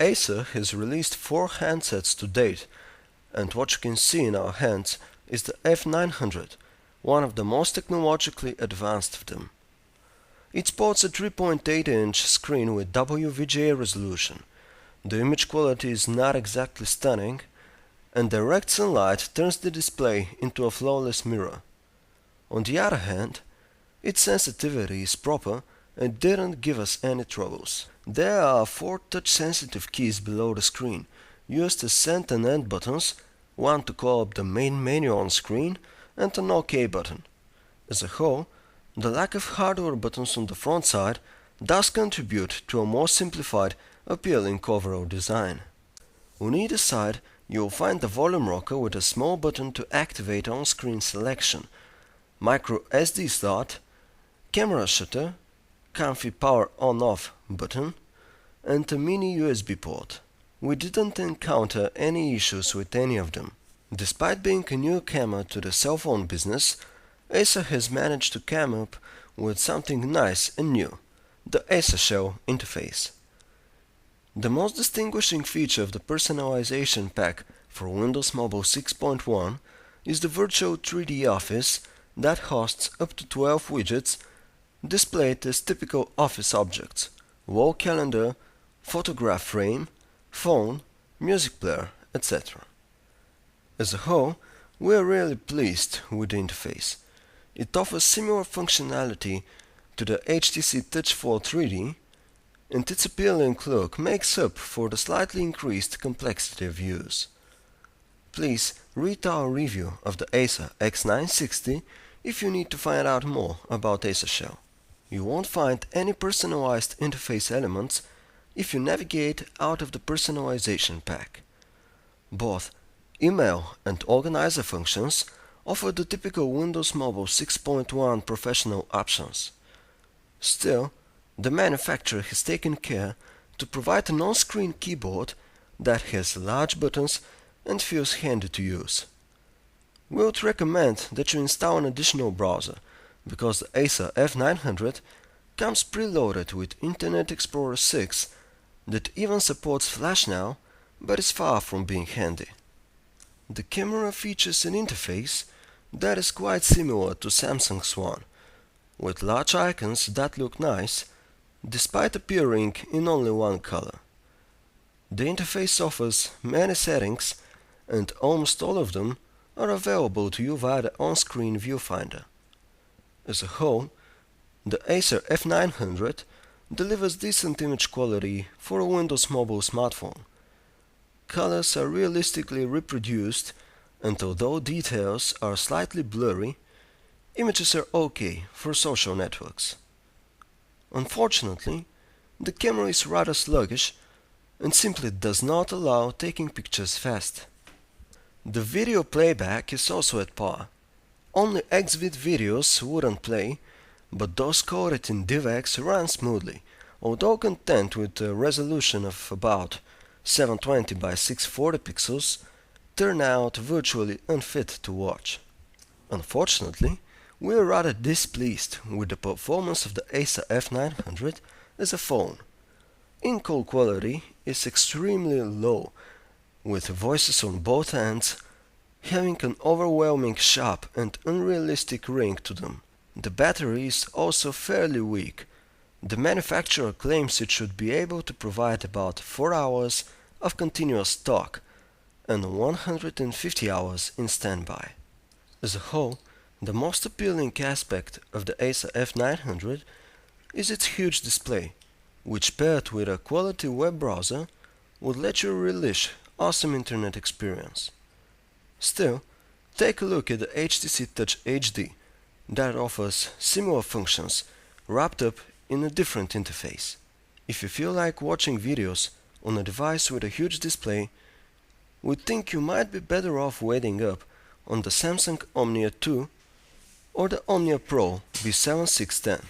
Acer has released 4 handsets to date, and what you can see in our hands is the F900, one of the most technologically advanced of them. It sports a 3.8-inch screen with WVGA resolution. The image quality is not exactly stunning, and direct sunlight turns the display into a flawless mirror. On the other hand, its sensitivity is proper and didn't give us any troubles. There are 4 touch-sensitive keys below the screen, used as send and end buttons, one to call up the main menu on screen, and an OK button. As a whole, the lack of hardware buttons on the front side does contribute to a more simplified, appealing overall design. On either side, you will find the volume rocker with a small button to activate on-screen selection, micro SD slot, camera shutter, comfy power on-off button, and a mini USB port. We didn't encounter any issues with any of them. Despite being a newcomer to the cell phone business, Acer has managed to come up with something nice and new, the Acer Shell interface. The most distinguishing feature of the personalization pack for Windows Mobile 6.1 is the virtual 3D office that hosts up to 12 widgets displayed as typical office objects: wall calendar, photograph frame, phone, music player, etc. As a whole, we are really pleased with the interface. It offers similar functionality to the HTC Touch 4 3D, and its appealing look makes up for the slightly increased complexity of use. Please read our review of the Acer X960 if you need to find out more about Acer Shell. You won't find any personalized interface elements if you navigate out of the personalization pack. Both email and organizer functions offer the typical Windows Mobile 6.1 professional options. Still, the manufacturer has taken care to provide an on-screen keyboard that has large buttons and feels handy to use. We would recommend that you install an additional browser, because the Acer F900 comes preloaded with Internet Explorer 6 that even supports Flash now, but is far from being handy. The camera features an interface that is quite similar to Samsung's one, with large icons that look nice, despite appearing in only one color. The interface offers many settings, and almost all of them are available to you via the on-screen viewfinder. As a whole, the Acer F900 delivers decent image quality for a Windows Mobile smartphone. Colors are realistically reproduced, and although details are slightly blurry, images are okay for social networks. Unfortunately, the camera is rather sluggish and simply does not allow taking pictures fast. The video playback is also at par. Only XVID videos wouldn't play, but those coded in DivX run smoothly, although content with a resolution of about 720 by 640 pixels, turn out virtually unfit to watch. Unfortunately, we are rather displeased with the performance of the Acer F900 as a phone. In-call quality is extremely low, with voices on both ends having an overwhelming sharp and unrealistic ring to them. The battery is also fairly weak. The manufacturer claims it should be able to provide about 4 hours of continuous talk and 150 hours in standby. As a whole, the most appealing aspect of the Acer F900 is its huge display, which paired with a quality web browser would let you relish awesome internet experience. Still, take a look at the HTC Touch HD that offers similar functions wrapped up in a different interface. If you feel like watching videos on a device with a huge display, we think you might be better off waiting up on the Samsung Omnia 2 or the Omnia Pro B7610.